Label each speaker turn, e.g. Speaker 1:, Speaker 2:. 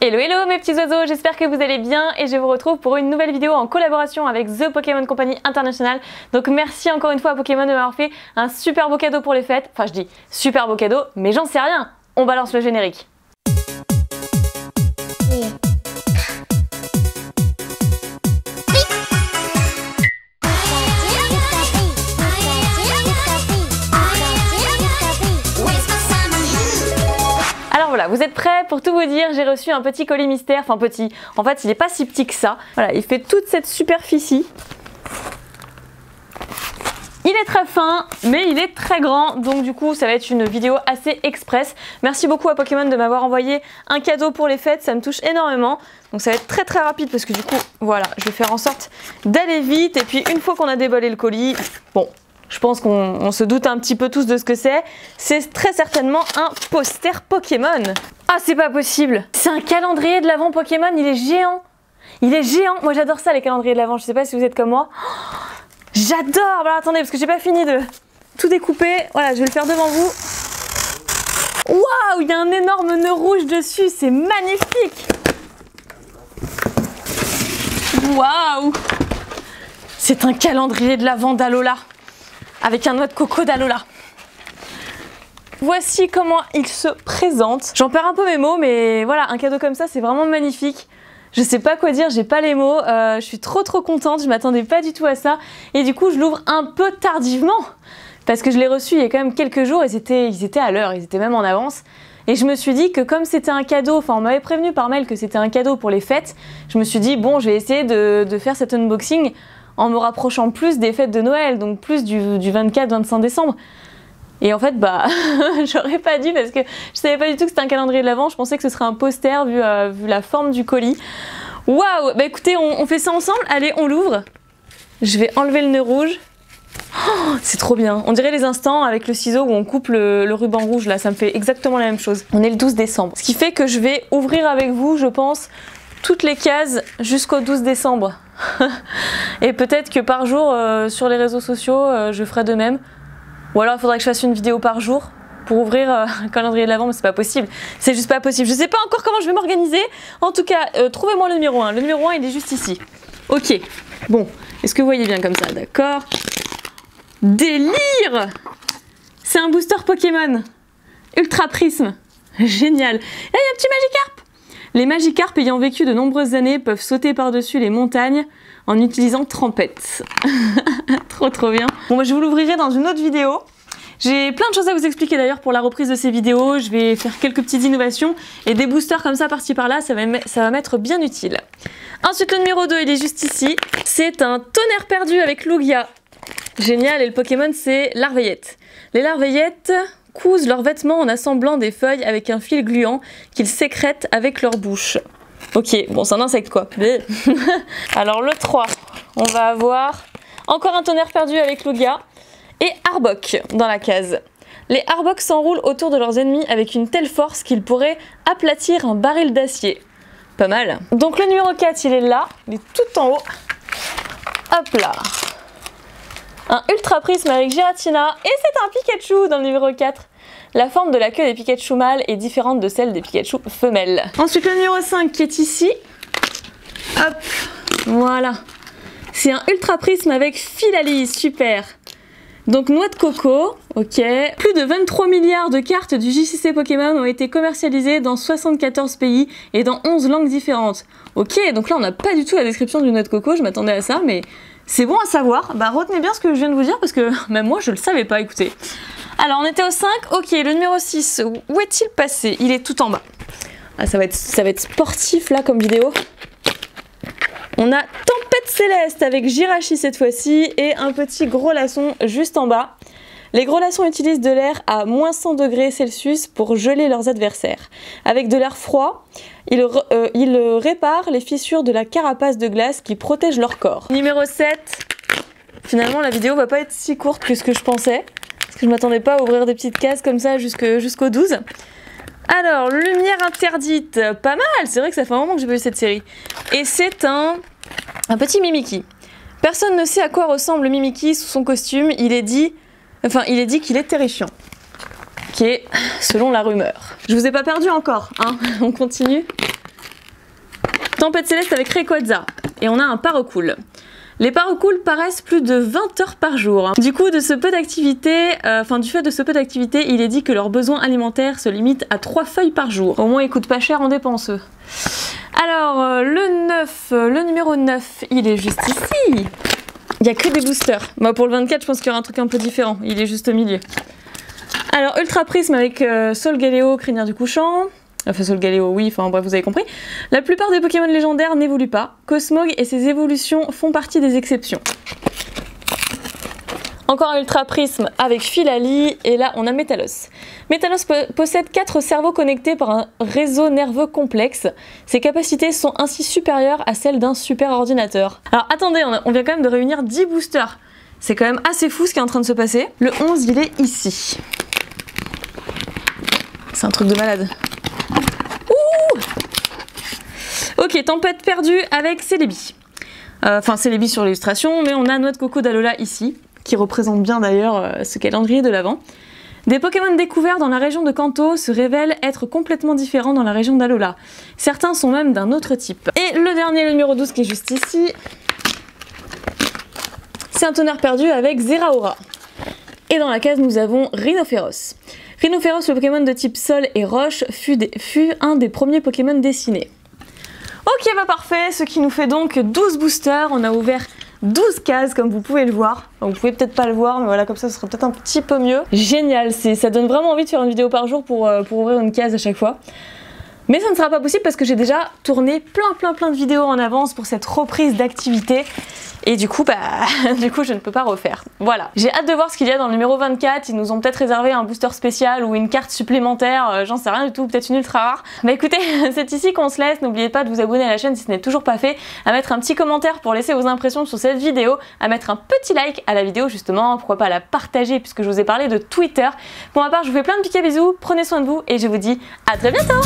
Speaker 1: Hello hello mes petits oiseaux, j'espère que vous allez bien et je vous retrouve pour une nouvelle vidéo en collaboration avec The Pokémon Company International. Donc merci encore une fois à Pokémon de m'avoir fait un super beau cadeau pour les fêtes. Enfin je dis super beau cadeau, mais j'en sais rien. On balance le générique. Alors voilà, vous êtes prêts? Pour tout vous dire, j'ai reçu un petit colis mystère, enfin petit, en fait il n'est pas si petit que ça. Voilà, il fait toute cette superficie. Il est très fin, mais il est très grand, donc du coup ça va être une vidéo assez express. Merci beaucoup à Pokémon de m'avoir envoyé un cadeau pour les fêtes, ça me touche énormément. Donc ça va être très rapide parce que du coup, voilà, je vais faire en sorte d'aller vite. Et puis une fois qu'on a déballé le colis, bon... je pense qu'on se doute un petit peu tous de ce que c'est. C'est très certainement un poster Pokémon. Ah, c'est pas possible. C'est un calendrier de l'Avent Pokémon, il est géant. Il est géant. Moi, j'adore ça, les calendriers de l'Avent. Je sais pas si vous êtes comme moi. J'adore. Voilà, attendez, parce que j'ai pas fini de tout découper. Voilà, je vais le faire devant vous. Waouh, il y a un énorme nœud rouge dessus. C'est magnifique. Waouh. C'est un calendrier de l'Avent d'Alola. Avec un noix de coco d'Alola. Voici comment il se présente. J'en perds un peu mes mots, mais voilà, un cadeau comme ça, c'est vraiment magnifique. Je sais pas quoi dire, j'ai pas les mots. Je suis trop contente, je m'attendais pas du tout à ça. Et du coup, je l'ouvre un peu tardivement. Parce que je l'ai reçu il y a quand même quelques jours et ils étaient à l'heure, ils étaient même en avance. Et je me suis dit que comme c'était un cadeau, enfin on m'avait prévenu par mail que c'était un cadeau pour les fêtes, je me suis dit bon, je vais essayer de faire cet unboxing en me rapprochant plus des fêtes de Noël, donc plus du 24-25 décembre. Et en fait, bah, j'aurais pas dû parce que je savais pas du tout que c'était un calendrier de l'Avent, je pensais que ce serait un poster vu la forme du colis. Waouh! Bah écoutez, on fait ça ensemble, allez, on l'ouvre. Je vais enlever le nœud rouge. Oh, c'est trop bien. On dirait les instants avec le ciseau où on coupe le ruban rouge, là, ça me fait exactement la même chose. On est le 12 décembre. Ce qui fait que je vais ouvrir avec vous, je pense, toutes les cases jusqu'au 12 décembre. Et peut-être que par jour sur les réseaux sociaux je ferai de même. Ou alors il faudrait que je fasse une vidéo par jour pour ouvrir un calendrier de l'Avent, mais c'est pas possible. C'est juste pas possible. Je sais pas encore comment je vais m'organiser. En tout cas, trouvez-moi le numéro 1. Le numéro 1 il est juste ici. Ok. Bon, est-ce que vous voyez bien comme ça? D'accord. Délire! C'est un booster Pokémon. Ultra Prisme. Génial. Et il y a un petit Magikarp. Les Magikarp ayant vécu de nombreuses années peuvent sauter par-dessus les montagnes en utilisant Trempette. Trop bien. Bon, bah, je vous l'ouvrirai dans une autre vidéo. J'ai plein de choses à vous expliquer d'ailleurs pour la reprise de ces vidéos. Je vais faire quelques petites innovations et des boosters comme ça par-ci par-là, ça va m'être bien utile. Ensuite, le numéro 2, il est juste ici. C'est un tonnerre perdu avec Lugia. Génial, et le Pokémon, c'est Larveillette. Les Larveillettes cousent leurs vêtements en assemblant des feuilles avec un fil gluant qu'ils sécrètent avec leur bouche. Ok, bon c'est un insecte quoi. Alors le 3, on va avoir encore un tonnerre perdu avec Lugia et Arbok dans la case. Les Arbok s'enroulent autour de leurs ennemis avec une telle force qu'ils pourraient aplatir un baril d'acier. Pas mal. Donc le numéro 4 il est là, il est tout en haut. Hop là. Un Ultra Prisme avec Giratina et c'est un Pikachu dans le numéro 4. La forme de la queue des Pikachu mâles est différente de celle des Pikachu femelles. Ensuite le numéro 5 qui est ici. Hop, voilà. C'est un Ultra Prisme avec Philalis, super. Donc noix de coco, ok. Plus de 23 milliards de cartes du JCC Pokémon ont été commercialisées dans 74 pays et dans 11 langues différentes. Ok, donc là on n'a pas du tout la description du noix de coco, je m'attendais à ça, mais c'est bon à savoir. Bah retenez bien ce que je viens de vous dire parce que même moi je le savais pas, écoutez. Alors on était au 5, ok, le numéro 6, où est-il passé? Il est tout en bas. Ah, ça va être sportif là comme vidéo. On a Tempête Céleste avec Jirachi cette fois-ci et un petit gros laçon juste en bas. Les gros laçons utilisent de l'air à moins 100 degrés Celsius pour geler leurs adversaires. Avec de l'air froid, ils réparent les fissures de la carapace de glace qui protège leur corps. Numéro 7, finalement la vidéo va pas être si courte que ce que je pensais. Parce que je m'attendais pas à ouvrir des petites cases comme ça jusqu'au 12. Alors, Lumière Interdite, pas mal, c'est vrai que ça fait un moment que j'ai pas vu cette série. Et c'est un petit Mimikyu. Personne ne sait à quoi ressemble Mimikyu sous son costume, il est dit qu'il est terrifiant. Ok, selon la rumeur. Je vous ai pas perdu encore, hein, on continue. Tempête Céleste avec Rayquaza. Et on a un Paracool. Les Paracool paraissent plus de 20 heures par jour. Du coup, de ce peu d'activité, du fait de ce peu d'activité, il est dit que leurs besoins alimentaires se limitent à 3 feuilles par jour. Au moins, ils coûtent pas cher en dépenses. Alors, le numéro 9, il est juste ici. Il n'y a que des boosters. Moi, pour le 24, je pense qu'il y aura un truc un peu différent. Il est juste au milieu. Alors, Ultra Prisme avec Solgaleo, Crinière du Couchant. Enfin, Solgaleo, oui, enfin bref, vous avez compris. La plupart des Pokémon légendaires n'évoluent pas. Cosmog et ses évolutions font partie des exceptions. Encore un Ultra Prisme avec Philali, et là on a Métalos. Métalos possède 4 cerveaux connectés par un réseau nerveux complexe. Ses capacités sont ainsi supérieures à celles d'un super ordinateur. Alors attendez, on vient quand même de réunir 10 boosters. C'est quand même assez fou ce qui est en train de se passer. Le 11, il est ici. C'est un truc de malade. Ouh! Ok, Tempête perdue avec Celebi. Enfin, Celebi sur l'illustration, mais on a Noix de Coco d'Alola ici, qui représente bien d'ailleurs ce calendrier de l'Avent. Des Pokémon découverts dans la région de Kanto se révèlent être complètement différents dans la région d'Alola. Certains sont même d'un autre type. Et le dernier, le numéro 12, qui est juste ici, c'est un Tonnerre perdu avec Zeraora. Et dans la case, nous avons Rhinophéros. Rhinophéros, le Pokémon de type sol et roche, fut un des premiers Pokémon dessinés. Ok, bah parfait, ce qui nous fait donc 12 boosters. On a ouvert 12 cases, comme vous pouvez le voir. Enfin, vous pouvez peut-être pas le voir, mais voilà, comme ça, ce serait peut-être un petit peu mieux. Génial, ça donne vraiment envie de faire une vidéo par jour pour ouvrir une case à chaque fois. Mais ça ne sera pas possible parce que j'ai déjà tourné plein de vidéos en avance pour cette reprise d'activité. Et du coup, je ne peux pas refaire. Voilà. J'ai hâte de voir ce qu'il y a dans le numéro 24. Ils nous ont peut-être réservé un booster spécial ou une carte supplémentaire. J'en sais rien du tout. Peut-être une ultra rare. Bah écoutez, c'est ici qu'on se laisse. N'oubliez pas de vous abonner à la chaîne si ce n'est toujours pas fait. À mettre un petit commentaire pour laisser vos impressions sur cette vidéo. À mettre un petit like à la vidéo justement. Pourquoi pas à la partager puisque je vous ai parlé de Twitter. Pour ma part, je vous fais plein de piquets bisous. Prenez soin de vous et je vous dis à très bientôt.